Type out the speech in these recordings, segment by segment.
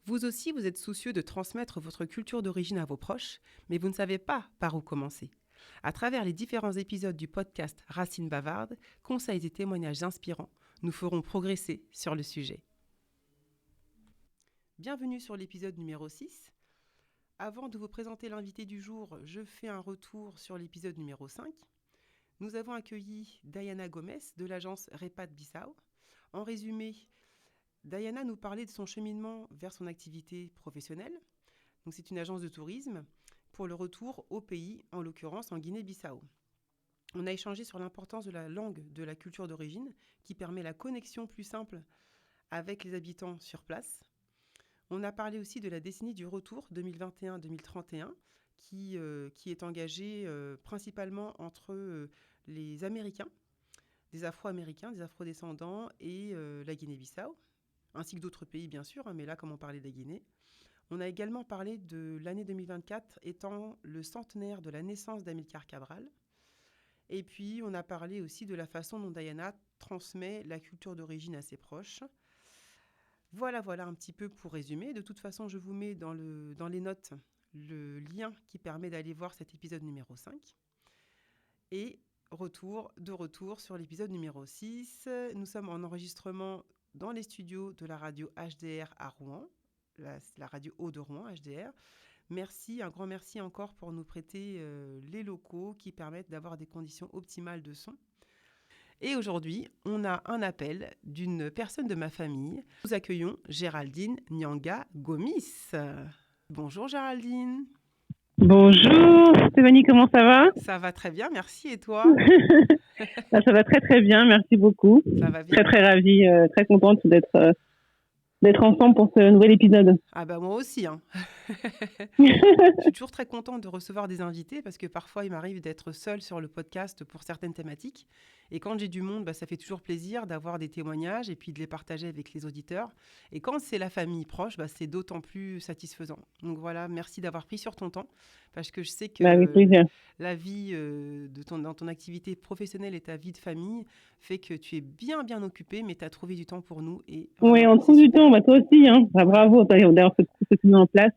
Vous aussi, vous êtes soucieux de transmettre votre culture d'origine à vos proches, mais vous ne savez pas par où commencer. À travers les différents épisodes du podcast Racines bavardes, conseils et témoignages inspirants, nous ferons progresser sur le sujet. Bienvenue sur l'épisode numéro 6. Avant de vous présenter l'invité du jour, je fais un retour sur l'épisode numéro 5. Nous avons accueilli Diana Gomez de l'agence Repat Bissau. En résumé, Diana nous parlait de son cheminement vers son activité professionnelle. Donc c'est une agence de tourisme pour le retour au pays, en l'occurrence en Guinée-Bissau. On a échangé sur l'importance de la langue de la culture d'origine qui permet la connexion plus simple avec les habitants sur place. On a parlé aussi de la décennie du retour 2021-2031 qui est engagée principalement entre les Américains, des Afro-Américains, des Afro-descendants et la Guinée-Bissau, ainsi que d'autres pays bien sûr, mais là comme on parlait de la Guinée. On a également parlé de l'année 2024 étant le centenaire de la naissance d'Amilcar Cabral. Et puis on a parlé aussi de la façon dont Diana transmet la culture d'origine à ses proches. Voilà un petit peu pour résumer. De toute façon, je vous mets dans les notes le lien qui permet d'aller voir cet épisode numéro 5. Et retour sur l'épisode numéro 6. Nous sommes en enregistrement dans les studios de la radio HDR à Rouen, la radio Haut de Rouen, HDR. Merci, un grand merci encore pour nous prêter les locaux qui permettent d'avoir des conditions optimales de son. Et aujourd'hui, on a un appel d'une personne de ma famille. Nous accueillons Géraldine Nyanga Gomis. Bonjour Géraldine. Bonjour Stéphanie, comment ça va? Ça va très bien, merci. Et toi? Ça va très très bien, merci beaucoup. Ça va bien. Très très ravie, très contente d'être ensemble pour ce nouvel épisode. Ah bah moi aussi. Je suis toujours très contente de recevoir des invités parce que parfois il m'arrive d'être seule sur le podcast pour certaines thématiques. Et quand j'ai du monde, ça fait toujours plaisir d'avoir des témoignages et puis de les partager avec les auditeurs. Et quand c'est la famille proche, c'est d'autant plus satisfaisant. Donc voilà, merci d'avoir pris sur ton temps parce que je sais que la vie dans ton activité professionnelle et ta vie de famille fait que tu es bien occupée, mais tu as trouvé du temps pour nous. Et oui, on trouve du temps, toi aussi. Bravo, d'ailleurs, ce que tu mets en place.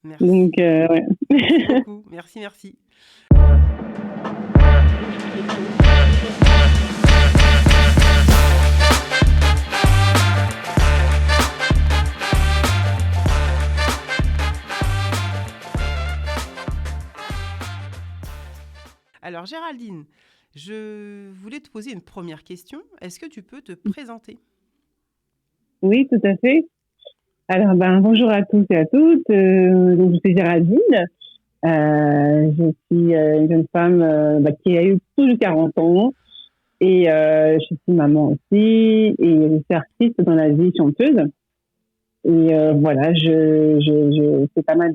Merci. Donc, ouais. Merci beaucoup. Merci. Alors Géraldine, je voulais te poser une première question. Est-ce que tu peux te présenter? Oui, tout à fait. Alors, bonjour à tous et à toutes. Donc, je suis Géraldine. Je suis une jeune femme qui a eu plus de 40 ans. Et je suis maman aussi. Et je suis artiste dans la vie, chanteuse. Et voilà, je fais pas mal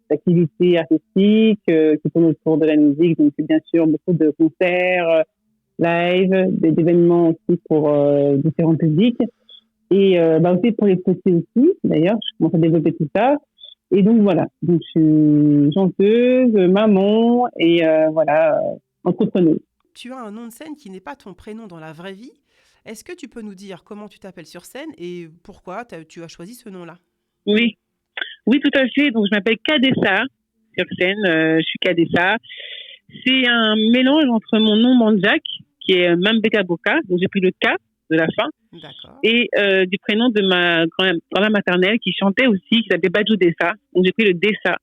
d'activités artistiques qui tournent autour de la musique. Donc, bien sûr, beaucoup de concerts, live, d'événements aussi pour différents publics. Et aussi pour les petits aussi, d'ailleurs, je commence à développer tout ça. Et donc voilà, donc je suis chanteuse, maman et entrepreneuse. Tu as un nom de scène qui n'est pas ton prénom dans la vraie vie. Est-ce que tu peux nous dire comment tu t'appelles sur scène et pourquoi tu as choisi ce nom-là? Oui, tout à fait. Donc je m'appelle Kadessa sur scène. Je suis Kadessa. C'est un mélange entre mon nom Manjak, qui est Mambeka Boka, donc j'ai pris le K de la fin. D'accord. Et du prénom de ma grand-mère maternelle qui chantait aussi, qui s'appelait Badjou Dessa. Donc j'ai pris le Dessa.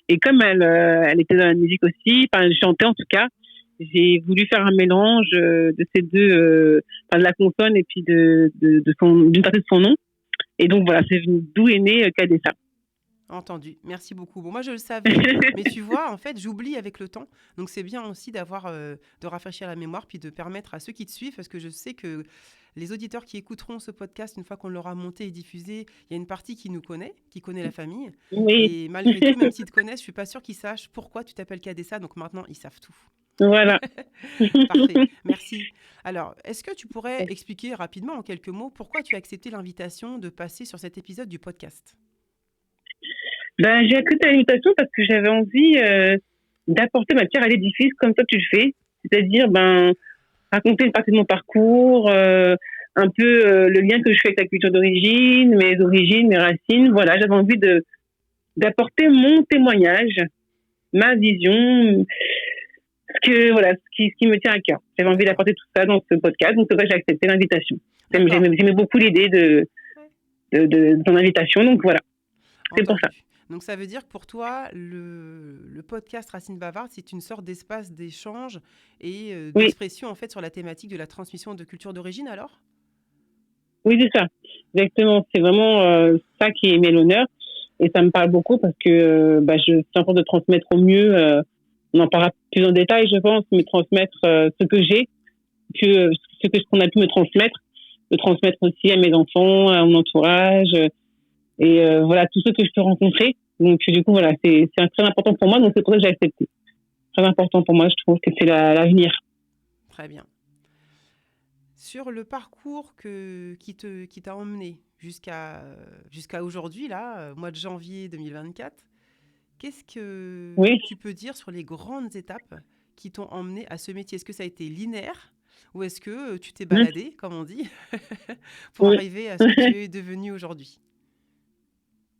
Et comme elle était dans la musique aussi, elle chantait en tout cas, j'ai voulu faire un mélange de ces deux, de la consonne et puis d'une partie de son nom. Et donc voilà, c'est d'où est né Kadessa. Entendu, merci beaucoup. Bon, moi je le savais, mais tu vois, en fait, j'oublie avec le temps. Donc c'est bien aussi de rafraîchir la mémoire, puis de permettre à ceux qui te suivent, parce que je sais que les auditeurs qui écouteront ce podcast, une fois qu'on l'aura monté et diffusé, il y a une partie qui nous connaît, qui connaît la famille. Oui. Et malgré tout, même s'ils te connaissent, je suis pas sûre qu'ils sachent pourquoi tu t'appelles Kadessa. Donc maintenant, ils savent tout. Voilà. Parfait, merci. Alors, est-ce que tu pourrais expliquer rapidement, en quelques mots, pourquoi tu as accepté l'invitation de passer sur cet épisode du podcast? J'ai accepté l'invitation parce que j'avais envie d'apporter ma pierre à l'édifice comme toi tu le fais, c'est-à-dire raconter une partie de mon parcours, un peu le lien que je fais avec la culture d'origine, mes origines, mes racines. Voilà, j'avais envie d'apporter mon témoignage, ma vision, ce qui me tient à cœur. J'avais envie D'accord. d'apporter tout ça dans ce podcast, donc c'est pour ça que j'ai accepté l'invitation. D'accord. J'aimais beaucoup l'idée Ouais. de ton invitation, donc voilà, c'est pour ça. Entendu. Donc ça veut dire que pour toi, le podcast Racine Bavarde, c'est une sorte d'espace d'échange et Oui, d'expression en fait sur la thématique de la transmission de culture d'origine alors? oui, c'est ça, exactement. C'est vraiment ça qui est mis à l'honneur, et ça me parle beaucoup parce que je suis en train de transmettre au mieux. On en parlera plus en détail, je pense, mais transmettre ce que j'ai, ce qu'on a pu me transmettre, le transmettre aussi à mes enfants, à mon entourage, et voilà, tous ceux que je peux rencontrer. Donc, du coup, voilà, c'est très important pour moi, donc c'est pour ça que j'ai accepté. Très important pour moi, je trouve que c'est l'avenir. Très bien. Sur le parcours qui t'a emmené jusqu'à aujourd'hui, là, mois de janvier 2024, qu'est-ce que Oui. tu peux dire sur les grandes étapes qui t'ont emmené à ce métier? Est-ce que ça a été linéaire ou est-ce que tu t'es Mmh. baladé, comme on dit, pour Oui. arriver à ce que tu es devenu aujourd'hui?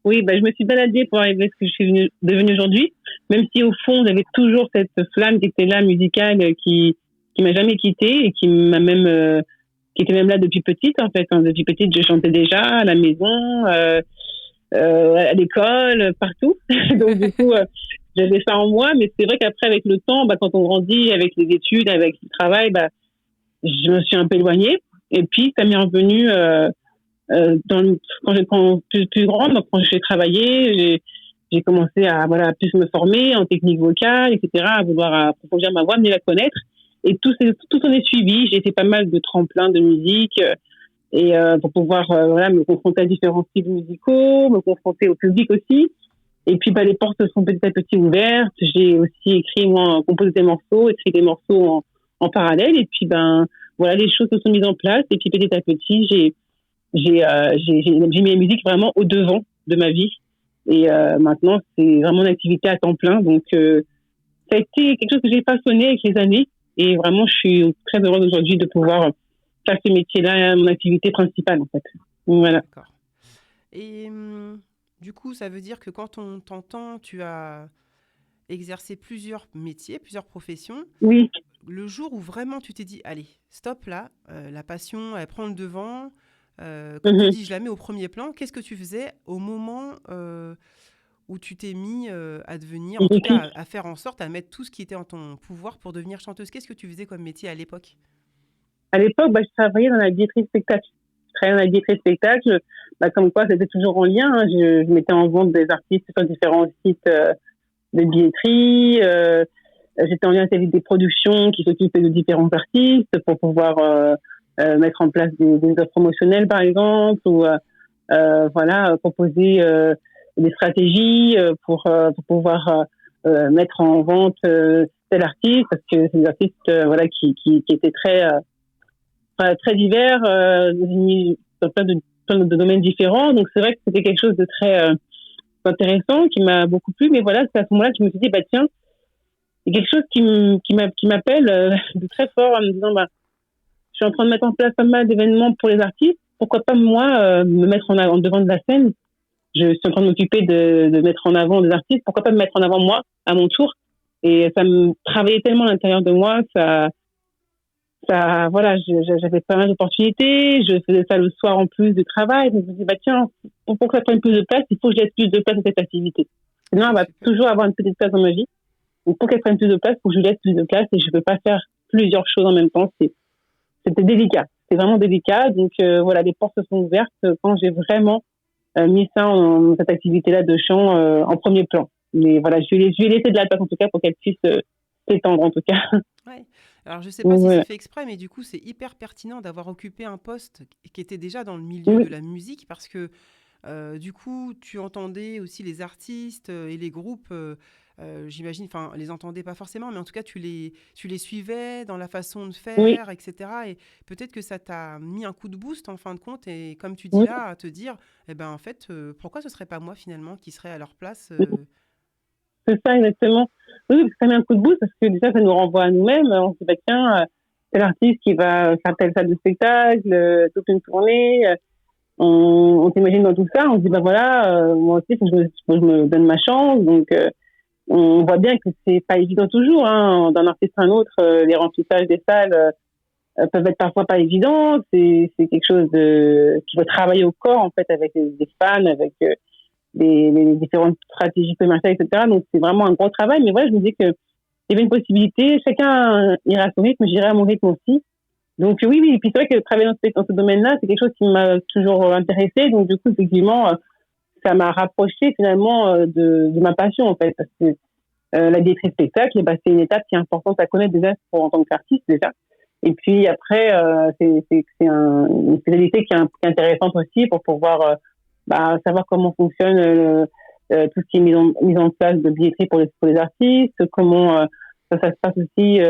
Oui, je me suis baladée pour arriver à ce que je suis devenue aujourd'hui, même si au fond, j'avais toujours cette flamme qui était là, musicale, qui m'a jamais quittée et qui était même là depuis petite, en fait, hein. Depuis petite, je chantais déjà à la maison, à l'école, partout. Donc, du coup, j'avais ça en moi, mais c'est vrai qu'après, avec le temps, quand on grandit, avec les études, avec le travail, je me suis un peu éloignée. Et puis, ça m'est revenu, quand j'étais plus grande, donc quand j'ai travaillé, j'ai commencé à voilà plus me former en technique vocale, etc., à vouloir approfondir ma voix, mieux la connaître. Et tout s'en est suivi. J'ai fait pas mal de tremplins de musique et pour pouvoir voilà me confronter à différents styles musicaux, me confronter au public aussi. Et puis les portes sont petit à petit ouvertes. J'ai aussi écrit, moi, composé des morceaux, écrit des morceaux en parallèle. Et puis voilà, les choses se sont mises en place. Et puis petit à petit, j'ai mis la musique vraiment au devant de ma vie. Et maintenant, c'est vraiment une activité à temps plein. Donc, ça a été quelque chose que j'ai façonné avec les années. Et vraiment, je suis très heureuse aujourd'hui de pouvoir faire ce métier-là, mon activité principale, en fait. Donc, voilà. D'accord. Et du coup, ça veut dire que quand on t'entend, tu as exercé plusieurs métiers, plusieurs professions. Oui. Le jour où vraiment tu t'es dit, allez, stop là, la passion, elle prend le devant, comme tu Mhm. dis, je la mets au premier plan, qu'est-ce que tu faisais au moment où tu t'es mis à devenir, en tout cas à faire en sorte, à mettre tout ce qui était en ton pouvoir pour devenir chanteuse? Qu'est-ce que tu faisais comme métier à l'époque? À l'époque, je travaillais dans la billetterie spectacle. Je travaillais dans la billetterie spectacle. Comme quoi, c'était toujours en lien, hein. Je mettais en vente des artistes sur différents sites de billetterie. J'étais en lien avec des productions qui s'occupaient de différents artistes pour pouvoir mettre en place des offres promotionnelles, par exemple, ou voilà, proposer des stratégies pour pouvoir mettre en vente tel artiste, parce que c'est des artistes voilà, qui étaient très divers, dans plein de domaines différents. Donc c'est vrai que c'était quelque chose de très intéressant qui m'a beaucoup plu. Mais voilà, c'est à ce moment-là que je me suis dit, tiens, il y a quelque chose qui m'appelle de très fort en me disant, je suis en train de mettre en place pas mal d'événements pour les artistes. Pourquoi pas moi me mettre en devant de la scène? Je suis en train de m'occuper de mettre en avant des artistes. Pourquoi pas me mettre en avant moi à mon tour? Et ça me travaillait tellement à l'intérieur de moi, voilà, j'avais pas mal d'opportunités. Je faisais ça le soir en plus du travail. Donc je me dis, tiens, pour que ça prenne plus de place, il faut que je laisse plus de place à cette activité. Sinon, elle C'est va super. toujours avoir une petite place dans ma vie. Donc pour qu'elle prenne plus de place, il faut que je laisse plus de place et je peux pas faire plusieurs choses en même temps. C'était délicat. C'est vraiment délicat. Donc voilà, les portes se sont ouvertes quand j'ai vraiment mis cette activité-là de chant en premier plan. Mais voilà, je vais laisser de la place en tout cas pour qu'elle puisse s'étendre en tout cas. Ouais. Alors, je ne sais pas Donc, si c'est voilà. fait exprès, mais du coup, c'est hyper pertinent d'avoir occupé un poste qui était déjà dans le milieu de Oui, la musique parce que du coup, tu entendais aussi les artistes et les groupes, j'imagine, enfin, les entendais pas forcément, mais en tout cas, tu les suivais dans la façon de oui, faire, etc. Et peut-être que ça t'a mis un coup de boost en fin de compte. Et comme tu dis oui. là, à te dire, eh ben, en fait, pourquoi ce serait pas moi finalement qui serais à leur place C'est ça, exactement. Oui, parce que ça met un coup de boost parce que déjà, ça nous renvoie à nous-mêmes. On se dit, tiens, tel artiste qui va faire telle salle de spectacle, toute une tournée. On s'imagine dans tout ça, on se dit, bah voilà, moi aussi, faut que je me donne ma chance. Donc, on voit bien que c'est pas évident toujours, hein, d'un artiste à un autre, les remplissages des salles peuvent être parfois pas évidents. C'est quelque chose qui faut travailler au corps, en fait, avec les fans, avec les différentes stratégies commerciales, etc. Donc, c'est vraiment un gros travail. Mais voilà, je me dis que il y avait une possibilité, chacun ira à son rythme, j'irai à mon rythme aussi. Donc oui, oui. Et puis c'est vrai que travailler dans ce domaine-là, c'est quelque chose qui m'a toujours intéressé. Donc du coup, effectivement, ça m'a rapproché finalement de ma passion en fait. Parce que la billetterie spectacle, bah, c'est une étape qui est importante à connaître déjà pour en tant qu'artiste déjà. Et puis après, une spécialité qui est intéressante aussi pour pouvoir savoir comment fonctionne tout ce qui est mise en place de billetterie pour les artistes, comment ça se passe aussi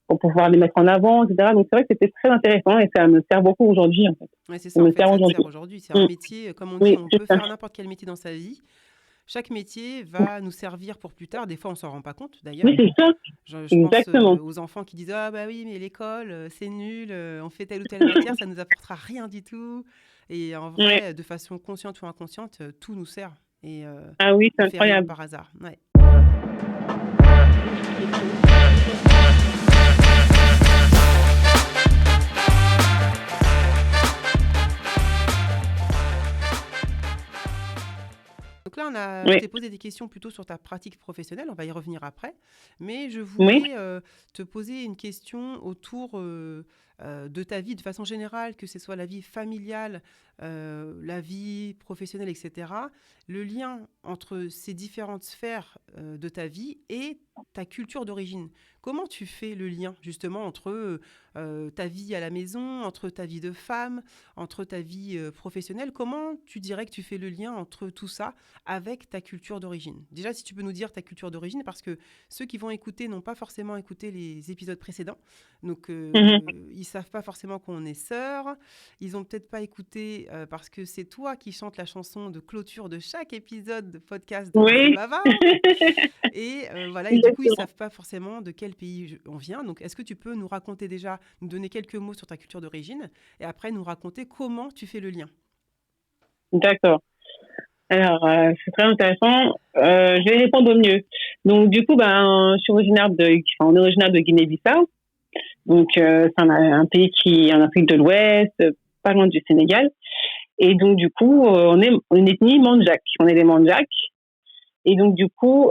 pour pouvoir les mettre en avant, etc. Donc c'est vrai que c'était très intéressant et ça me sert beaucoup aujourd'hui en fait. Ouais, c'est Ça ça, en me fait, sert ça te aujourd'hui. sert aujourd'hui. C'est un métier, comme on dit, Oui, on c'est peut ça. faire n'importe quel métier dans sa vie. Chaque métier va nous servir pour plus tard. Des fois, on s'en rend pas compte, Oui, d'ailleurs. c'est ça. Je pense Exactement. aux enfants qui disent: «Ah bah oui, mais l'école, c'est nul, on fait telle ou telle matière, ça nous apportera rien du tout» et en Ouais. vrai, de façon consciente ou inconsciente, tout nous sert et Ah oui, on c'est fait rien incroyable. par hasard. Ouais. Donc là, je Oui, t'ai posé des questions plutôt sur ta pratique professionnelle, on va y revenir après, mais je oui, voulais te poser une question autour de ta vie de façon générale, que ce soit la vie familiale, la vie professionnelle, etc. Le lien entre ces différentes sphères de ta vie et ta culture d'origine. Comment tu fais le lien justement entre ta vie à la maison, entre ta vie de femme, entre ta vie professionnelle? Comment tu dirais que tu fais le lien entre tout ça avec ta culture d'origine? Déjà, si tu peux nous dire ta culture d'origine, parce que ceux qui vont écouter n'ont pas forcément écouté les épisodes précédents, donc mhm. ils savent pas forcément qu'on est sœurs, ils ont peut-être pas écouté parce que c'est toi qui chantes la chanson de clôture de chaque épisode de podcast de Oui, Bavarde, et voilà, et du coup ils exactement. savent pas forcément de quel pays on vient, donc est-ce que tu peux nous raconter déjà, nous donner quelques mots sur ta culture d'origine, et après nous raconter comment tu fais le lien? D'accord. Alors, c'est très intéressant. Je vais répondre au mieux. Donc, du coup, je suis on est originaire de Guinée-Bissau. Donc, c'est un pays qui est en Afrique de l'Ouest, pas loin du Sénégal. Et donc, du coup, on est une ethnie Mandjak. On est des Mandjak. Et donc, du coup,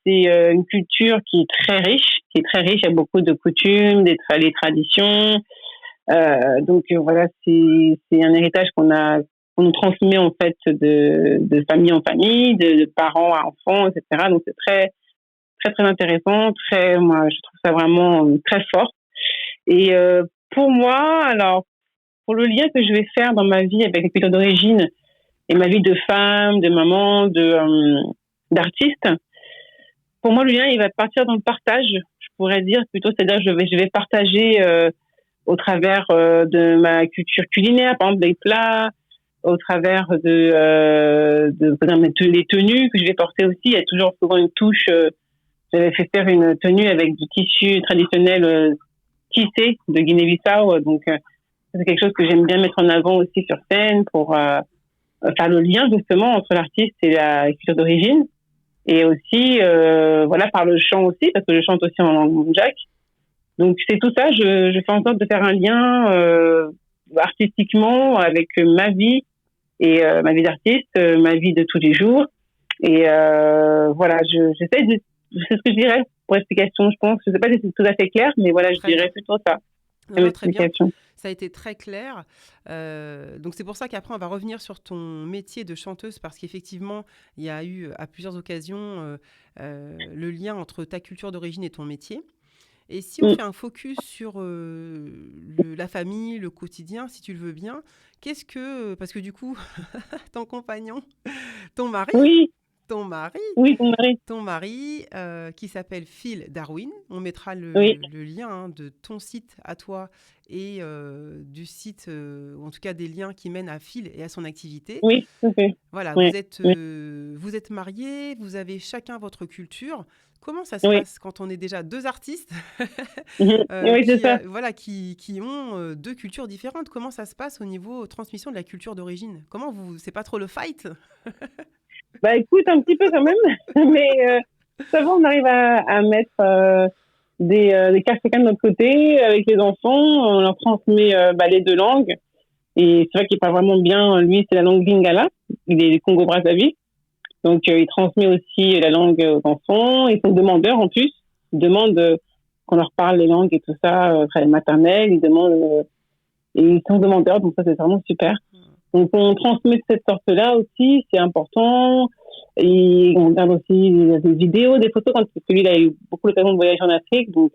c'est une culture qui est très riche, qui est très riche. Il y a beaucoup de coutumes, des traditions. Donc, voilà, c'est un héritage qu'on nous transmet en fait de famille en famille, de parents à enfants, etc. Donc, c'est très, très, très intéressant. Moi, je trouve ça vraiment très fort. Et pour moi, alors, pour le lien que je vais faire dans ma vie avec les cultures d'origine et ma vie de femme, de maman, d'artiste, pour moi, le lien, il va partir dans le partage, je pourrais dire plutôt, c'est-à-dire je vais partager au travers de ma culture culinaire, par exemple des plats, au travers par exemple, les tenues que je vais porter aussi. Il y a toujours souvent une touche. J'avais fait faire une tenue avec du tissu traditionnel tissé de Guinée-Bissau, donc c'est quelque chose que j'aime bien mettre en avant aussi sur scène pour faire le lien justement entre l'artiste et la culture d'origine. Et aussi, voilà, par le chant aussi, parce que je chante aussi en langue mandjak. Donc c'est tout ça, je fais en sorte de faire un lien artistiquement avec ma vie et ma vie d'artiste, ma vie de tous les jours. Et voilà, j'essaie de, c'est ce que je dirais pour explication, je pense. Je sais pas si c'est tout à fait clair, mais voilà, je Très bien. dirais plutôt ça Non, comme non, très bien. explication. Ça a été très clair. Donc c'est pour ça qu'après, on va revenir sur ton métier de chanteuse, parce qu'effectivement, il y a eu à plusieurs occasions le lien entre ta culture d'origine et ton métier. Et si on Mm. fait un focus sur la famille, le quotidien, si tu le veux bien, parce que du coup, ton compagnon, ton mari, Oui, ton mari, Oui, ton mari. qui s'appelle Phil Darwin. On mettra Oui, le lien de ton site à toi et du site, ou en tout cas des liens qui mènent à Phil et à son activité. oui, tout à fait. Voilà, Oui, oui. vous êtes mariés, vous avez chacun votre culture. Comment ça se Oui. passe quand on est déjà deux artistes Oui, c'est ça. voilà, qui ont deux cultures différentes? Comment ça se passe au niveau transmission de la culture d'origine? C'est pas trop le fight? Bah écoute, un petit peu quand même, mais ça va, on arrive à mettre des casse-tête de notre côté avec les enfants, on leur transmet les deux langues. Et c'est vrai qu'il parle vraiment bien, lui, c'est la langue Lingala, il est du Congo-Brazzaville. Donc, il transmet aussi la langue aux enfants. Ils sont demandeurs en plus. Ils demandent qu'on leur parle les langues et tout ça, maternelles. Ils demandent, et ils sont demandeurs, donc ça, c'est vraiment super. Donc, on transmet de cette sorte-là aussi, c'est important. Et on regarde aussi des vidéos, des photos, quand celui là a eu beaucoup l'occasion de voyager en Afrique. Donc,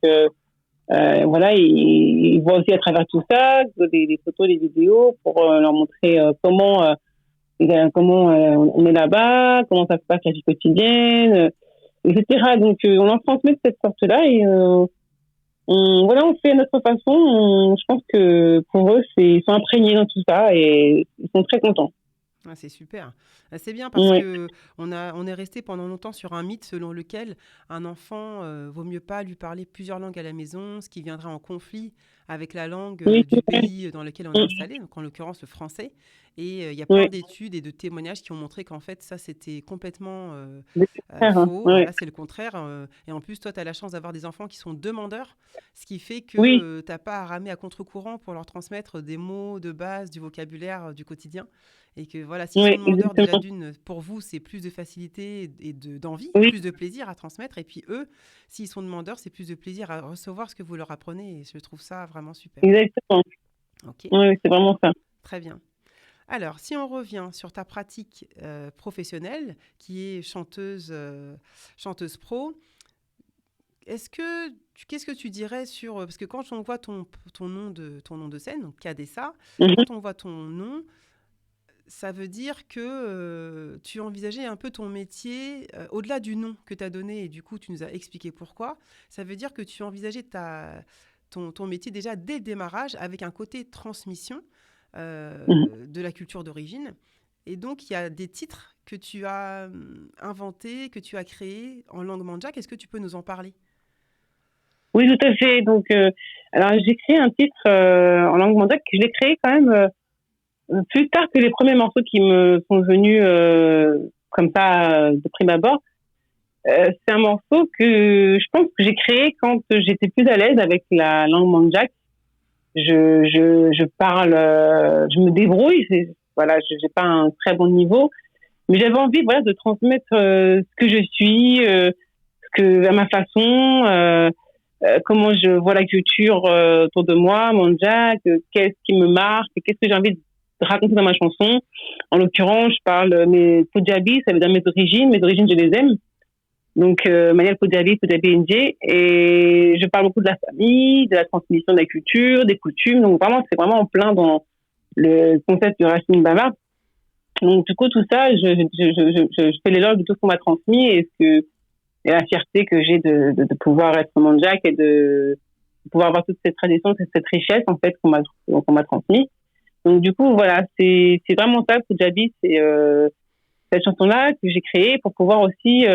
voilà, il voit aussi à travers tout ça, des photos, des vidéos, pour leur montrer comment on est là-bas, comment ça se passe la vie quotidienne, etc. Donc, on leur transmet de cette sorte-là et voilà, on fait à notre façon. Je pense que pour eux, ils sont imprégnés dans tout ça et ils sont très contents. Ah, c'est super. Ah, c'est bien parce Ouais. que on est resté pendant longtemps sur un mythe selon lequel un enfant vaut mieux pas lui parler plusieurs langues à la maison, ce qui viendrait en conflit avec la langue Oui, du c'est vrai. pays dans lequel on est installé, donc en l'occurrence le français. Et il y a plein Oui, d'études et de témoignages qui ont montré qu'en fait ça c'était complètement c'est clair, hein. faux. Ouais. Voilà, c'est le contraire. Et en plus, toi, tu as la chance d'avoir des enfants qui sont demandeurs, ce qui fait Oui, que tu n'as pas à ramer à contre-courant pour leur transmettre des mots de base, du vocabulaire du quotidien. Et que voilà, s'ils sont oui, demandeurs, déjà exactement. d'une, pour vous, c'est plus de facilité et d'envie, Oui, plus de plaisir à transmettre. Et puis eux, s'ils sont demandeurs, c'est plus de plaisir à recevoir ce que vous leur apprenez. Et je trouve ça vraiment super. exactement. Ok, Oui, c'est vraiment ça. très bien. Alors, si on revient sur ta pratique professionnelle, qui est chanteuse pro, qu'est-ce que tu dirais sur, parce que quand on voit ton nom de scène, donc Kadessa, Mhm. quand on voit ton nom, ça veut dire que tu envisageais un peu ton métier, au-delà du nom que tu as donné, et du coup tu nous as expliqué pourquoi, ça veut dire que tu envisageais ton métier déjà dès le démarrage avec un côté transmission Mhm. de la culture d'origine. Et donc il y a des titres que tu as inventés, que tu as créés en langue mandjak. Est-ce que tu peux nous en parler? Oui, tout à fait. Donc, alors j'ai créé un titre en langue mandingue que je l'ai créé quand même plus tard que les premiers morceaux qui me sont venus comme ça de prime abord. C'est un morceau que je pense que j'ai créé quand j'étais plus à l'aise avec la langue mandjak. Je parle, je me débrouille. Voilà, j'ai pas un très bon niveau, mais j'avais envie, voilà, de transmettre ce que je suis, à ma façon. Comment je vois la culture autour de moi, mon Jack, qu'est-ce qui me marque, qu'est-ce que j'ai envie de raconter dans ma chanson. En l'occurrence, je parle mes Punjabi, ça veut dire mes origines je les aime. Donc, Manial Punjabi Indie, et je parle beaucoup de la famille, de la transmission de la culture, des coutumes. Donc, vraiment, c'est vraiment en plein dans le concept du Racine Baba. Donc, du coup, tout ça, je fais l'éloge de tout ce qu'on m'a transmis et la fierté que j'ai de pouvoir être Mandjak et de pouvoir avoir toute cette tradition, cette richesse en fait qu'on m'a transmis. Donc du coup voilà, c'est vraiment ça Punjabi, c'est cette chanson là que j'ai créée pour pouvoir aussi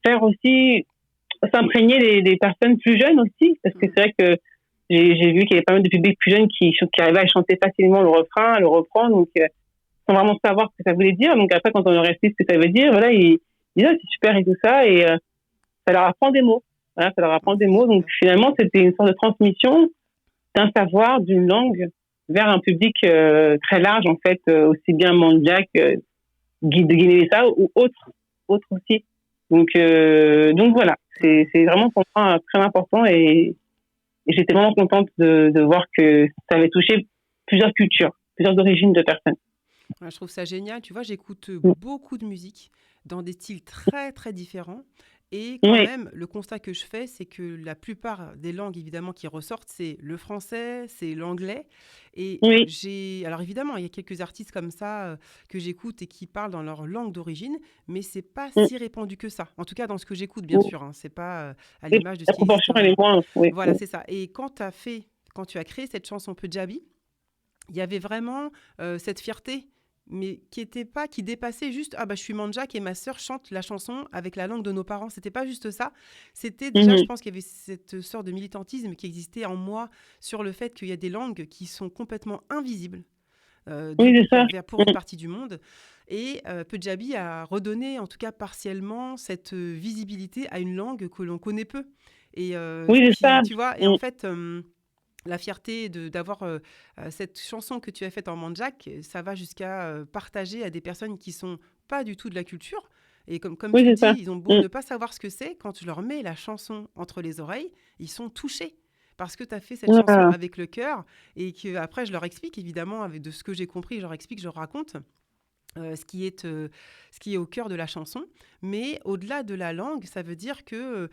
faire aussi s'imprégner des personnes plus jeunes aussi, parce que Mm. c'est vrai que j'ai vu qu'il y avait pas mal de publics plus jeunes qui arrivaient à chanter facilement le refrain, à le reprendre, donc sans vraiment savoir ce que ça voulait dire. Donc après quand on leur explique ce que ça veut dire, voilà, ils disent ah, c'est super et tout ça, et ça leur apprend des mots. Voilà, ça leur Ah, apprend des c'est mots. Donc super. finalement, c'était une sorte de transmission d'un savoir, d'une langue vers un public très large, en fait, aussi bien Mandjak, Guide de Guinée-Bissau ou autres aussi. Donc voilà, Ouais. c'est vraiment pour moi très important et j'étais vraiment contente de voir que ça avait touché plusieurs cultures, plusieurs origines de personnes. Ouais, je trouve ça génial. Tu vois, j'écoute Mm. beaucoup de musique dans des styles très, très différents. Et quand même, le constat que je fais, c'est que la plupart des langues, évidemment, qui ressortent, c'est le français, c'est l'anglais. Et alors évidemment, il y a quelques artistes comme ça que j'écoute et qui parlent dans leur langue d'origine, mais c'est pas si répandu que ça. En tout cas, dans ce que j'écoute, bien sûr. Hein, c'est pas à l'image de ce La qui existe proportion, elle est vraiment. moindre. Voilà, c'est ça. Et quand tu as créé cette chanson Punjabi, il y avait vraiment cette fierté, mais qui dépassait juste je suis Manjak et ma sœur chante la chanson avec la langue de nos parents. C'était pas juste ça. C'était déjà, je pense qu'il y avait cette sorte de militantisme qui existait en moi sur le fait qu'il y a des langues qui sont complètement invisibles pour une partie du monde. Et Punjabi a redonné, en tout cas partiellement, cette visibilité à une langue que l'on connaît peu. Et tu vois, et en fait. La fierté d'avoir cette chanson que tu as faite en Manjak, ça va jusqu'à partager à des personnes qui sont pas du tout de la culture. Et comme tu le dis, ils ont beau ne pas savoir ce que c'est, quand tu leur mets la chanson entre les oreilles, ils sont touchés. Parce que tu as fait cette chanson avec le cœur et qu'après, je leur explique, évidemment, de ce que j'ai compris, je leur explique, je leur raconte. Ce qui est au cœur de la chanson. Mais au-delà de la langue, ça veut dire que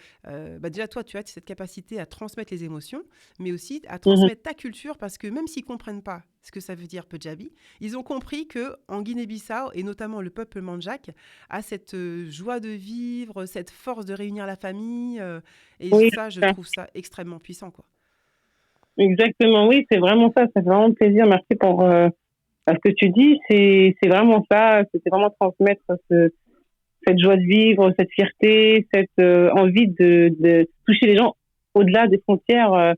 déjà, toi, tu as cette capacité à transmettre les émotions, mais aussi à transmettre ta culture, parce que même s'ils ne comprennent pas ce que ça veut dire Punjabi, ils ont compris qu'en Guinée-Bissau, et notamment le peuple Mandjak, a cette joie de vivre, cette force de réunir la famille. Ça, je trouve ça extrêmement puissant, quoi. Exactement, oui, c'est vraiment ça. Ça fait vraiment plaisir. Merci pour ce que tu dis. C'est vraiment ça. C'est vraiment transmettre cette joie de vivre, cette fierté, cette envie de toucher les gens au-delà des frontières.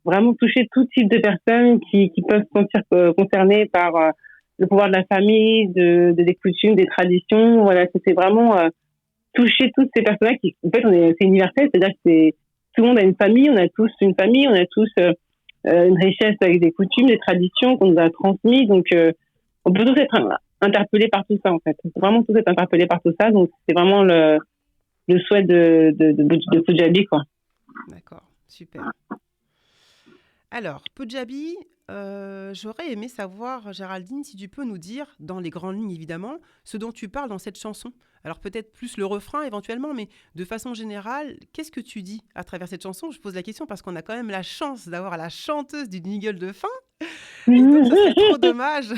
Vraiment toucher tout type de personnes qui peuvent se sentir concernées par le pouvoir de la famille, des coutumes, des traditions. Voilà, c'est vraiment toucher toutes ces personnes-là qui, en fait, c'est universel. C'est-à-dire que tout le monde a une famille, on a tous une famille, on a tous une richesse avec des coutumes, des traditions qu'on nous a transmises. Donc, on peut tous être interpellés par tout ça, en fait. On peut vraiment tous être interpellés par tout ça. Donc, c'est vraiment le souhait de Punjabi, quoi. D'accord, super. Alors, Punjabi, j'aurais aimé savoir, Géraldine, si tu peux nous dire, dans les grandes lignes évidemment, ce dont tu parles dans cette chanson. Alors peut-être plus le refrain éventuellement, mais de façon générale, qu'est-ce que tu dis à travers cette chanson ? Je pose la question parce qu'on a quand même la chance d'avoir la chanteuse du jingle de fin. Et donc ce serait trop dommage,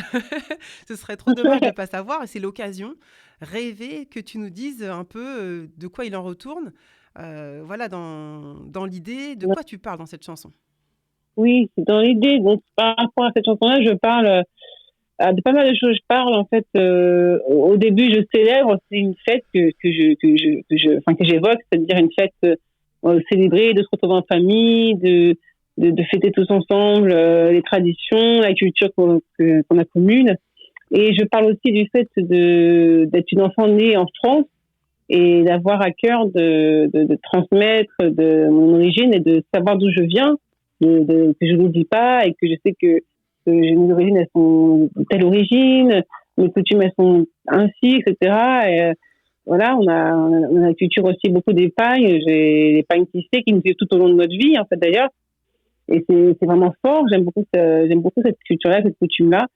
ce serait trop dommage de ne pas savoir. Et c'est l'occasion, rêver que tu nous dises un peu de quoi il en retourne. Voilà, dans l'idée, de quoi tu parles dans cette chanson ? Oui, dans l'idée, donc par rapport à cette chanson-là, je parle de pas mal de choses. Je parle en fait, au début, je célèbre, c'est une fête que j'évoque, c'est-à-dire une fête célébrer, de se retrouver en famille, de fêter tous ensemble les traditions, la culture qu'on a commune. Et je parle aussi du fait d'être une enfant née en France et d'avoir à cœur de transmettre de mon origine et de savoir d'où je viens. Que je n'oublie pas et que je sais que mes origines, elles sont de telle origine, mes coutumes, elles sont ainsi, etc. Et voilà, on a la culture aussi beaucoup des pagnes. J'ai les pagnes tissées qui nous vivent tout au long de notre vie, en fait, d'ailleurs. Et c'est vraiment fort. J'aime beaucoup cette culture-là, cette coutume-là.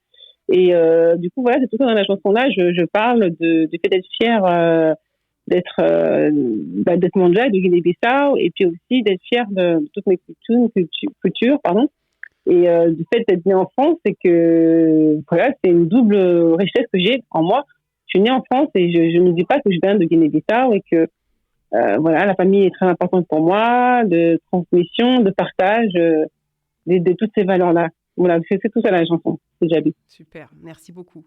Et du coup, voilà, c'est tout ça dans la chanson-là. Je parle du fait d'être fière d'être Mandjak, de Guinée-Bissau, et puis aussi d'être fière de toutes mes cultures, pardon. Et du fait d'être née en France, c'est que voilà, c'est une double richesse que j'ai en moi. Je suis née en France et je ne dis pas que je viens de Guinée-Bissau et que voilà, la famille est très importante pour moi, de transmission, de partage, de toutes ces valeurs-là. Voilà, c'est tout ça la chanson que j'habite. Super, merci beaucoup.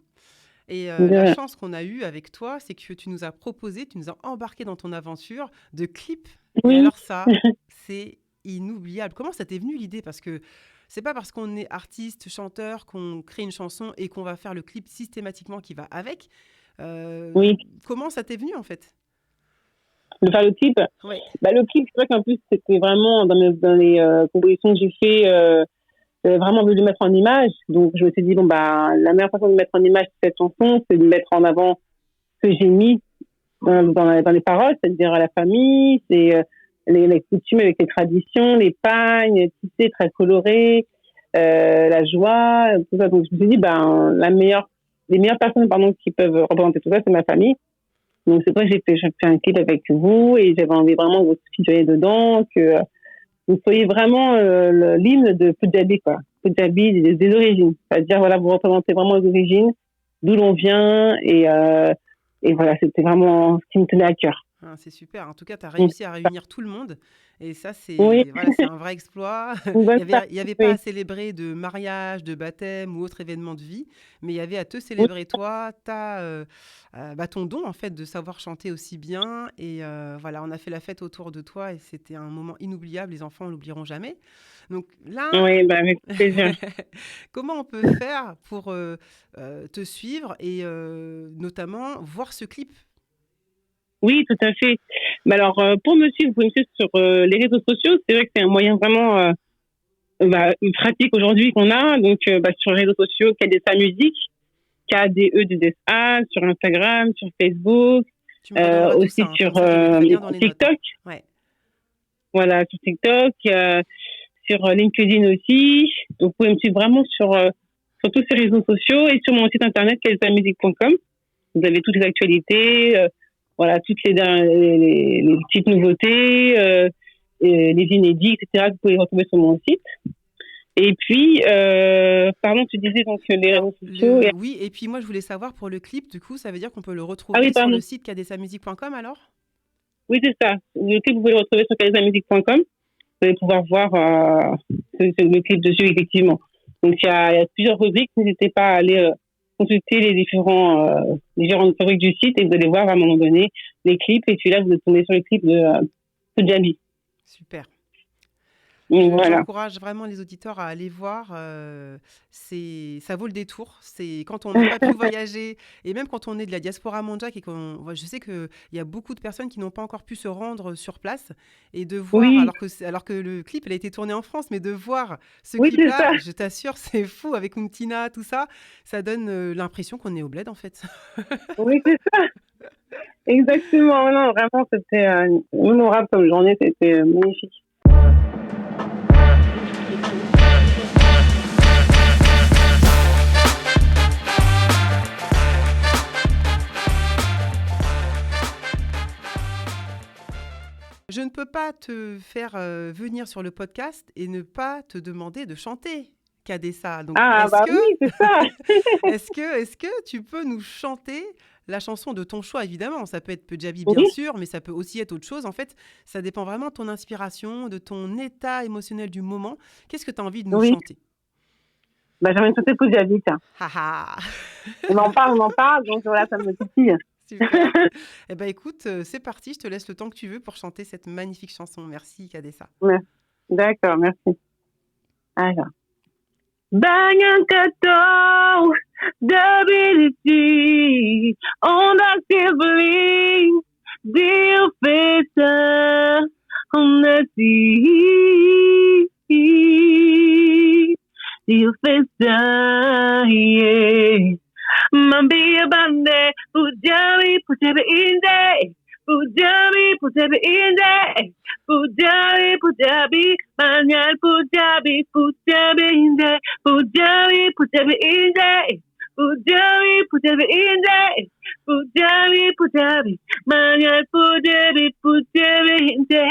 Et la chance qu'on a eue avec toi, c'est que tu nous as proposé, tu nous as embarqué dans ton aventure de clips. Oui. Et alors ça, c'est inoubliable. Comment ça t'est venu l'idée ? Parce que c'est pas parce qu'on est artiste, chanteur, qu'on crée une chanson et qu'on va faire le clip systématiquement qui va avec. Oui. Comment ça t'est venu en fait ? De faire le clip ? Oui. Le clip, c'est vrai qu'en plus, c'était vraiment dans les compositions que j'ai fait. J'avais vraiment voulu le mettre en image. Donc, je me suis dit, la meilleure façon de mettre en image cette chanson, c'est de mettre en avant ce que j'ai mis dans les paroles, c'est-à-dire la famille, c'est les coutumes avec les traditions, les pagnes, tissées très colorées, la joie, tout ça. Donc, je me suis dit, les meilleures personnes, qui peuvent représenter tout ça, c'est ma famille. Donc c'est pour ça que j'ai fait un clip avec vous et j'avais envie vraiment que vous figuriez dedans, que vous soyez vraiment l'hymne de Punjabi, quoi. Punjabi des origines. C'est-à-dire, voilà, vous représentez vraiment les origines, d'où l'on vient et voilà, c'était vraiment ce qui me tenait à cœur. Ah, c'est super. En tout cas, tu as Donc, réussi à réunir tout le monde. Et ça, oui, c'est un vrai exploit. une bonne Il y avait pas à oui. célébrer de mariage, de baptême ou autre événement de vie, mais il y avait à te Oui, célébrer toi, ton don en fait de savoir chanter aussi bien. Et voilà, on a fait la fête autour de toi et c'était un moment inoubliable. Les enfants ne l'oublieront jamais. Donc là, oui, bah, avec plaisir. comment on peut faire pour te suivre et notamment voir ce clip? Oui, tout à fait. Mais alors, pour me suivre, vous pouvez me suivre sur les réseaux sociaux. C'est vrai que c'est un moyen vraiment pratique aujourd'hui qu'on a. Donc, sur les réseaux sociaux, KDSA Musique, KDEDSA, sur Instagram, sur Facebook, Tu me redonneras tout ça, aussi hein, sur comme ça je mettrai le lien dans les notes, hein. TikTok. Ouais. Voilà, sur TikTok, sur LinkedIn aussi. Donc, vous pouvez me suivre vraiment sur tous ces réseaux sociaux et sur mon site internet, KDSAmusique.com. Vous avez toutes les actualités, voilà, toutes les petites nouveautés, et les inédits, etc. que vous pouvez retrouver sur mon site. Et puis, pardon, tu disais donc les Alors, réseaux sociaux. oui, et puis moi je voulais savoir pour le clip, du coup, ça veut dire qu'on peut le Ah oui, retrouver sur pardon. le site kdsamusique.com alors? Oui, c'est ça. Le clip, vous pouvez le retrouver sur KDSAmusique.com. Vous allez pouvoir voir le clip dessus, effectivement. Donc, il y a plusieurs rubriques. N'hésitez pas à aller consulter les différentes rubriques du site et vous allez voir à un moment donné les clips. Et puis là, vous êtes tombé sur le clip de Jambi. Super. Donc, voilà. J'encourage vraiment les auditeurs à aller voir. Ça vaut le détour. C'est quand on n'a pas pu voyager et même quand on est de la diaspora mandjak et je sais qu'il y a beaucoup de personnes qui n'ont pas encore pu se rendre sur place et de voir, Oui, alors que le clip il a été tourné en France, mais de voir ce oui, c'est clip-là, ça. je t'assure, c'est fou avec Moutina, tout ça. Ça donne l'impression qu'on est au bled en fait. Oui, c'est ça. Exactement. Non, vraiment, c'était mémorable comme journée. C'était magnifique. Je ne peux pas te faire venir sur le podcast et ne pas te demander de chanter, Kadessa. Donc, Ah, bah oui, c'est ça. est-ce que tu peux nous chanter la chanson de ton choix, évidemment? Ça peut être Punjabi, bien Oui, sûr, mais ça peut aussi être autre chose. En fait, ça dépend vraiment de ton inspiration, de ton état émotionnel du moment. Qu'est-ce que tu as envie de nous oui. chanter? Bah, j'ai envie de sauter pour Javi, tiens. Haha. On en parle, donc voilà, ça me titille. Super. Eh ben écoute, c'est parti, je te laisse le temps que tu veux pour chanter cette magnifique chanson. Merci, Kadessa. Merci. D'accord, merci. Alors. Banyak kata d'ability on actively deal better on the sea. Deal better, yeah. Mambi bande, Pujabi, Pujabi inde, Pujabi, Pujabi inde, Pujabi, Pujabi, Manal Pujabi, Pujabi inde, Pujabi, Pujabi inde, Pujabi, Pujabi inde, Pujabi, Pujabi, Manal Pujabi, Pujabi inde,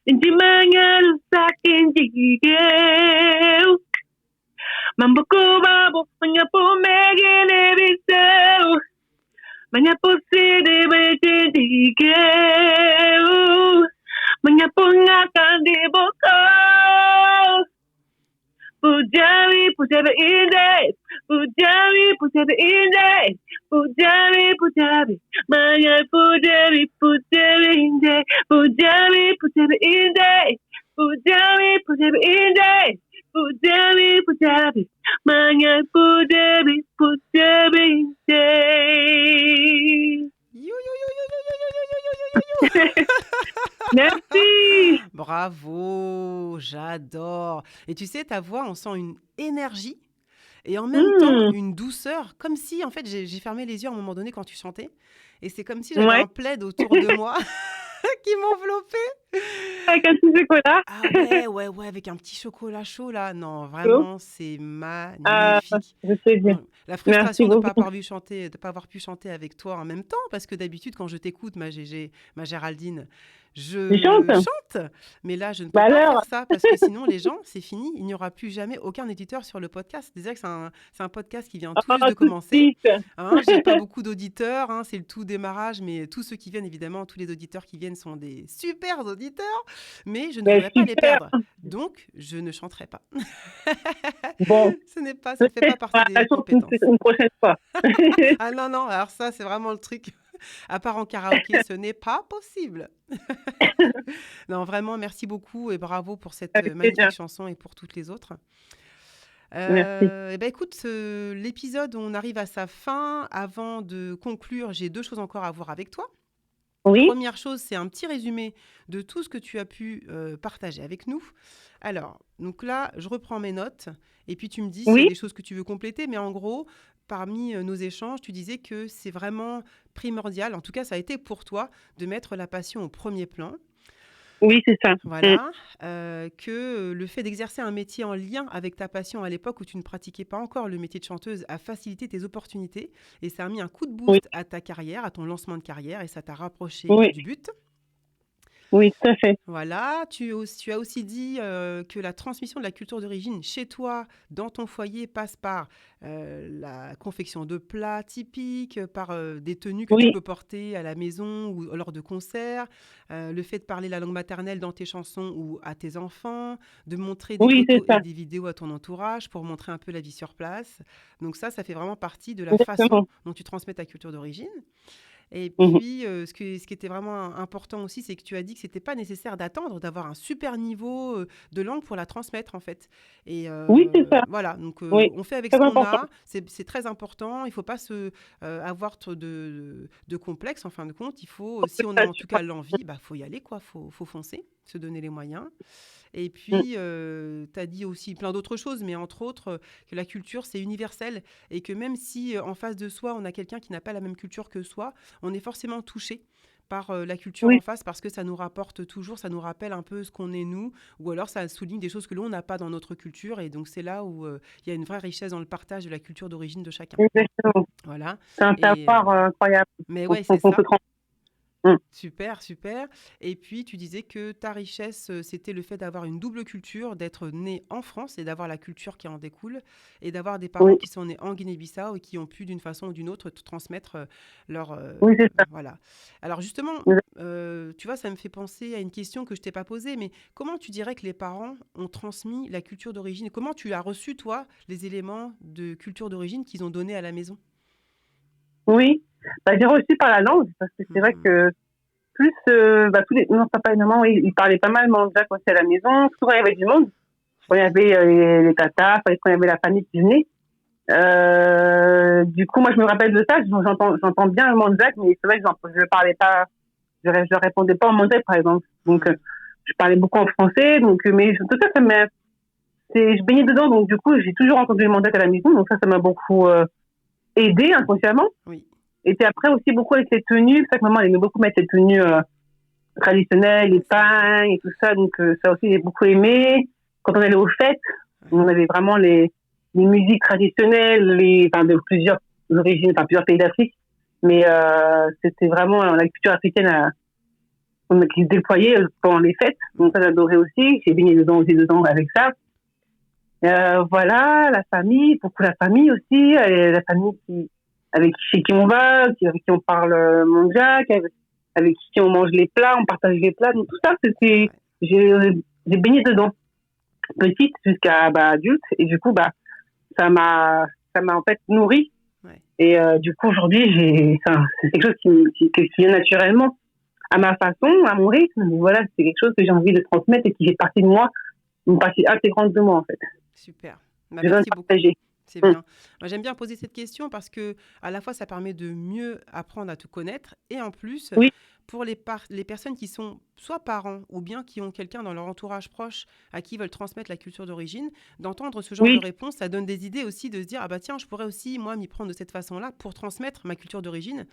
Inti mangal sakin jigel. Mambuku babu, manyapu megine biseu, manyapu sidi bejidigeu, manyapu ngakan di boko. Pujabi, Pujabi inde, Pujabi, Pujabi inde, Pujabi, Pujabi, manyapu Pujabi, Pujabi inde, Pujabi, Pujabi inde, Pujabi, Pujabi inde. Pujabi, Pujabi, manyak Pujabi, Pujabi day. You, you, you, you, you, you, you, you, you, you, you. Merci. Bravo, j'adore. Et tu sais, ta voix, on sent une énergie et en même temps une douceur, comme si, en fait, j'ai fermé les yeux à un moment donné quand tu chantais. Et c'est comme si j'avais Ouais. un plaid autour de moi qui m'enveloppait. Avec un petit chocolat. Ah ouais, ouais, ouais, avec un petit chocolat chaud là. Non, Chaud. vraiment, c'est Ah, magnifique. je sais bien. La Merci frustration de ne pas beaucoup. avoir vu chanter, de pas avoir pu chanter avec toi en même temps, parce que d'habitude, quand je t'écoute, ma Gégé, ma Géraldine, Tu je chantes? chante. Mais là, je ne peux Bah pas alors, faire ça parce que sinon, les gens, c'est fini. Il n'y aura plus jamais aucun éditeur sur le podcast. C'est-à-dire que c'est un podcast qui vient tout juste oh, de tout de commencer. suite. Hein, j'ai pas beaucoup d'auditeurs, hein, c'est le tout démarrage, mais tous ceux qui viennent, évidemment, tous les auditeurs qui viennent sont des super auditeurs, mais je ne Mais voudrais pas les super. perdre. Donc, je ne chanterai pas. Bon, Ça ne fait pas peut-être partie qu'on des la chance compétences. une prochaine fois. Ah non, non, alors ça, c'est vraiment le truc. À part en karaoké, ce n'est pas possible. Non, vraiment, merci beaucoup et bravo pour cette Avec magnifique plaisir. chanson et pour toutes les autres. Merci. Eh ben écoute, l'épisode, on arrive à sa fin. Avant de conclure, j'ai 2 choses encore à voir avec toi. Oui, Première chose, c'est un petit résumé de tout ce que tu as pu partager avec nous. Alors, donc là, je reprends mes notes et puis tu me dis s'il y a oui, des choses que tu veux compléter. Mais en gros, parmi nos échanges, tu disais que c'est vraiment primordial, en tout cas ça a été pour toi, de mettre la passion au premier plan. oui, c'est ça. Voilà, que le fait d'exercer un métier en lien avec ta passion à l'époque où tu ne pratiquais pas encore le métier de chanteuse a facilité tes opportunités et ça a mis un coup de Oui, boost à ta carrière, à ton lancement de carrière et ça t'a rapproché oui, du but. oui, tout à fait. Voilà, tu as aussi dit que la transmission de la culture d'origine chez toi, dans ton foyer, passe par la confection de plats typiques, par des tenues que tu Oui, peux porter à la maison ou lors de concerts, le fait de parler la langue maternelle dans tes chansons ou à tes enfants, de montrer des oui, c'est photos et ça. des vidéos à ton entourage pour montrer un peu la vie sur place. Donc ça fait vraiment partie de la façon Exactement. dont tu transmets ta culture d'origine. Et Mhm. puis, ce qui était vraiment important aussi, c'est que tu as dit que c'était pas nécessaire d'attendre d'avoir un super niveau de langue pour la transmettre, en fait. Et Oui, c'est ça. voilà, donc Oui, on fait avec ce très qu'on important. a. C'est très important. Il faut pas avoir trop de complexe, en fin de compte. Il faut, si on a en tout cas l'envie, bah faut y aller, quoi. Faut foncer, se donner les moyens. Et Mm. puis, tu as dit aussi plein d'autres choses, mais entre autres, que la culture, c'est universel et que même si en face de soi, on a quelqu'un qui n'a pas la même culture que soi, on est forcément touché par la culture Oui, en face parce que ça nous rapporte toujours, ça nous rappelle un peu ce qu'on est nous, ou alors ça souligne des choses que l'on n'a pas dans notre culture. Et donc, c'est là où il y a une vraie richesse dans le partage de la culture d'origine de chacun. exactement. Voilà. C'est un Et, savoir incroyable mais ouais, qu'on c'est peut ça. transmettre. Mm. Super, super. Et puis, tu disais que ta richesse, c'était le fait d'avoir une double culture, d'être né en France et d'avoir la culture qui en découle, et d'avoir des parents Oui, qui sont nés en Guinée-Bissau et qui ont pu, d'une façon ou d'une autre, te transmettre leur... oui, c'est ça. voilà. Alors, justement, tu vois, ça me fait penser à une question que je t'ai pas posée, mais comment tu dirais que les parents ont transmis la culture d'origine? Comment tu as reçu, toi, les éléments de culture d'origine qu'ils ont donnés à la maison? Oui, bah, j'ai reçu par la langue, parce que c'est vrai Mhm. que plus, bah, tous les, non, papa et maman, oui, ils parlaient pas mal mandjac quand c'était à la maison, surtout quand il y avait du monde, quand il y avait les tatas, quand il y avait la famille qui venait. Du coup, moi, je me rappelle de ça, j'entends bien le mandjac, mais c'est vrai que je parlais pas, je répondais pas en mandjac, par exemple. Donc, Mhm. je parlais beaucoup en français, donc, mais tout ça, je baignais dedans, donc du coup, j'ai toujours entendu le mandjac à la maison, donc ça m'a beaucoup aidé inconsciemment. Oui. Et puis après aussi beaucoup avec les tenues, c'est ça que maman elle aimait beaucoup mettre les tenues traditionnelles, Ah, les c'est vrai. pagnes et tout ça, donc ça aussi j'ai beaucoup aimé. Quand on allait aux fêtes, on Mhm. avait vraiment les musiques traditionnelles, enfin, de plusieurs origines, enfin plusieurs pays d'Afrique, mais c'était vraiment la culture africaine qui se déployait pendant les fêtes, donc ça j'adorais aussi, j'ai baigné dedans aussi dedans avec ça. Voilà, la famille, beaucoup la famille aussi, la famille chez qui on va, avec qui on parle mondiaque, avec qui on mange les plats, on partage les plats, donc tout ça, Ouais. j'ai, j'ai baigné dedans, petite jusqu'à adulte, et du coup, ça m'a, ça m'a en fait nourri, Ouais. et du coup, aujourd'hui, c'est quelque chose qui vient naturellement, à ma façon, à mon rythme, mais voilà, c'est quelque chose que j'ai envie de transmettre et qui fait partie de moi, une partie intégrante de moi, en fait. Super. Bah, J'ai besoin de merci beaucoup. partager. C'est Mm. bien. Moi, j'aime bien poser cette question parce que à la fois ça permet de mieux apprendre à te connaître et en plus Oui, pour les personnes qui sont soit parents ou bien qui ont quelqu'un dans leur entourage proche à qui ils veulent transmettre la culture d'origine, d'entendre ce genre de oui, réponse, ça donne des idées aussi de se dire ah bah tiens je pourrais aussi moi m'y prendre de cette façon-là pour transmettre ma culture d'origine.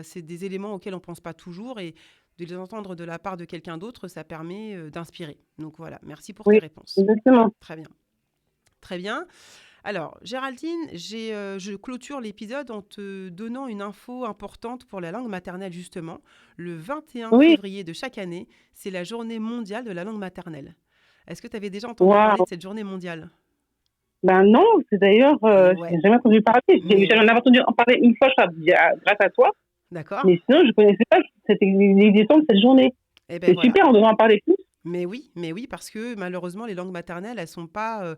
C'est des éléments auxquels on pense pas toujours et de les entendre de la part de quelqu'un d'autre, ça permet d'inspirer. Donc voilà, merci pour tes Oui, réponses. exactement. Très bien. Très bien. Alors, Géraldine, je clôture l'épisode en te donnant une info importante pour la langue maternelle, justement. Le 21 Oui, février de chaque année, c'est la journée mondiale de la langue maternelle. Est-ce que tu avais déjà entendu parler waouh. de cette journée mondiale? Ben non, c'est d'ailleurs, Et je ouais, n'ai jamais entendu parler. mais J'en ouais. avais entendu en parler une fois, je crois, grâce à toi. D'accord? Mais sinon, je connaissais pas l'existence de cette journée. Eh ben C'est voilà. super, on devrait en parler plus. Mais oui, parce que malheureusement, les langues maternelles, elles sont pas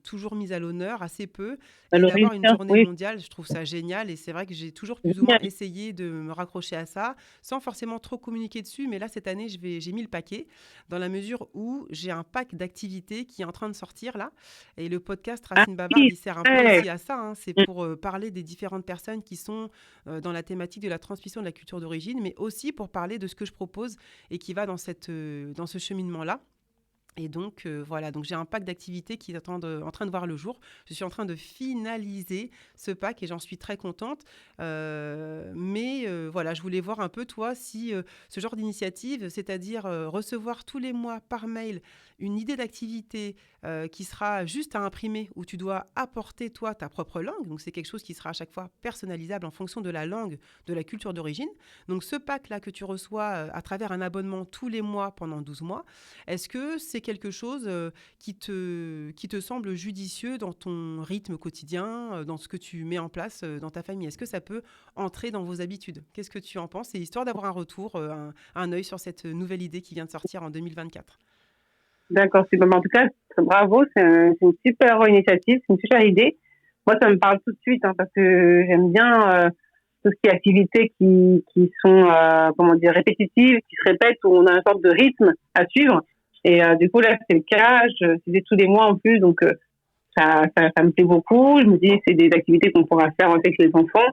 toujours mises à l'honneur, assez peu. Et d'avoir une Valorisien, journée oui. mondiale, je trouve ça génial. Et c'est vrai que j'ai toujours plus ou moins Génial. essayé de me raccrocher à ça, sans forcément trop communiquer dessus. Mais là, cette année, j'ai mis le paquet, dans la mesure où j'ai un pack d'activités qui est en train de sortir là. Et le podcast Ah Racine Bavarde, oui, il sert un peu ouais. aussi à ça, hein. C'est pour parler des différentes personnes qui sont dans la thématique de la transmission de la culture d'origine, mais aussi pour parler de ce que je propose et qui va dans dans ce cheminement-là. Et donc, voilà, donc j'ai un pack d'activités qui est en train de voir le jour. Je suis en train de finaliser ce pack et j'en suis très contente. Mais voilà, je voulais voir un peu, toi, si ce genre d'initiative, c'est-à-dire recevoir tous les mois par mail une idée d'activité qui sera juste à imprimer, où tu dois apporter, toi, ta propre langue. Donc, c'est quelque chose qui sera à chaque fois personnalisable en fonction de la langue, de la culture d'origine. Donc, ce pack-là que tu reçois à travers un abonnement tous les mois pendant 12 mois, est-ce que c'est quelque chose qui te semble judicieux dans ton rythme quotidien, dans ce que tu mets en place dans ta famille? Est-ce que ça peut entrer dans vos habitudes? Qu'est-ce que tu en penses? Et histoire d'avoir un retour, un œil sur cette nouvelle idée qui vient de sortir en 2024. D'accord, super. En tout cas, bravo, c'est une super initiative, c'est une super idée. Moi, ça me parle tout de suite, hein, parce que j'aime bien tout ce qui est activités qui sont, comment dire, répétitives, qui se répètent, où on a une sorte de rythme à suivre. Et du coup, là, c'est le cas. C'est tous les mois en plus, donc ça me plaît beaucoup. Je me dis, c'est des activités qu'on pourra faire avec les enfants.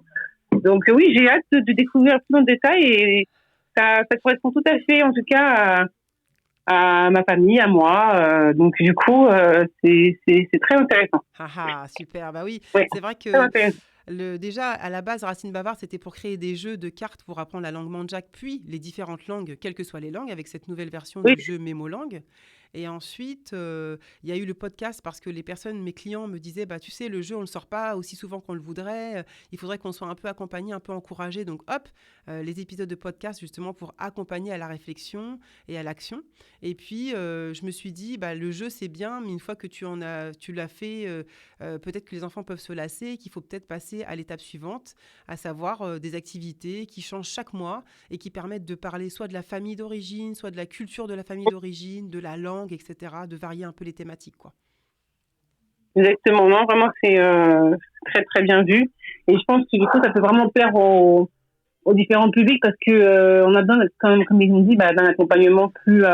Donc oui, j'ai hâte de découvrir tout en détail et ça correspond tout à fait, en tout cas, à ma famille, à moi. Donc du coup, c'est très intéressant. Ah ah, super, bah oui, Oui, c'est vrai très que intéressant. déjà, à la base, Racine Bavarde, c'était pour créer des jeux de cartes pour apprendre la langue mandjak, puis les différentes langues, quelles que soient les langues, avec cette nouvelle version Oui, du jeu Mémolangue. Et ensuite, il y a eu le podcast parce que mes clients me disaient, bah, tu sais, le jeu, on ne le sort pas aussi souvent qu'on le voudrait. Il faudrait qu'on soit un peu accompagné, un peu encouragé. Donc, hop, les épisodes de podcast, justement, pour accompagner à la réflexion et à l'action. Et puis, je me suis dit, bah, le jeu, c'est bien, mais une fois que tu l'as fait, peut-être que les enfants peuvent se lasser, qu'il faut peut-être passer à l'étape suivante, à savoir des activités qui changent chaque mois et qui permettent de parler soit de la famille d'origine, soit de la culture de la famille d'origine, de la langue, etc., de varier un peu les thématiques, quoi. exactement. Non, vraiment, c'est très très bien vu. Et je pense que du coup, ça peut vraiment plaire aux différents publics parce que on a besoin, comme ils ont dit, d'un accompagnement plus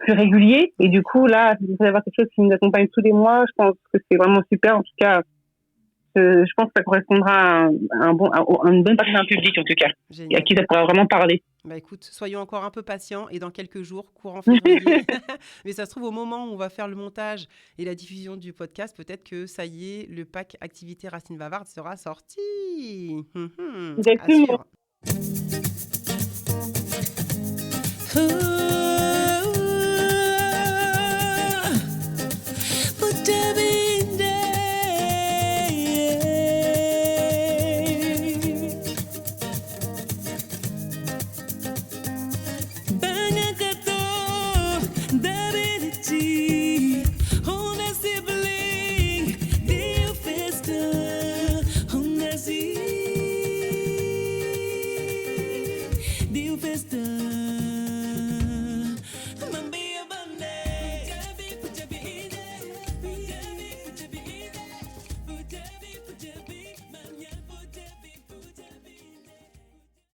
régulier. Et du coup, là, il faut avoir quelque chose qui nous accompagne tous les mois. Je pense que c'est vraiment super. En tout cas, je pense que ça correspondra à une bonne partie d'un public, en tout cas, et à Génial. qui ça pourra vraiment parler. Bah écoute, soyons encore un peu patients et dans quelques jours, courant février, mais ça se trouve au moment où on va faire le montage et la diffusion du podcast, peut-être que ça y est, le pack activité Racine Bavarde sera sorti. À Exactement. suivre. Festa.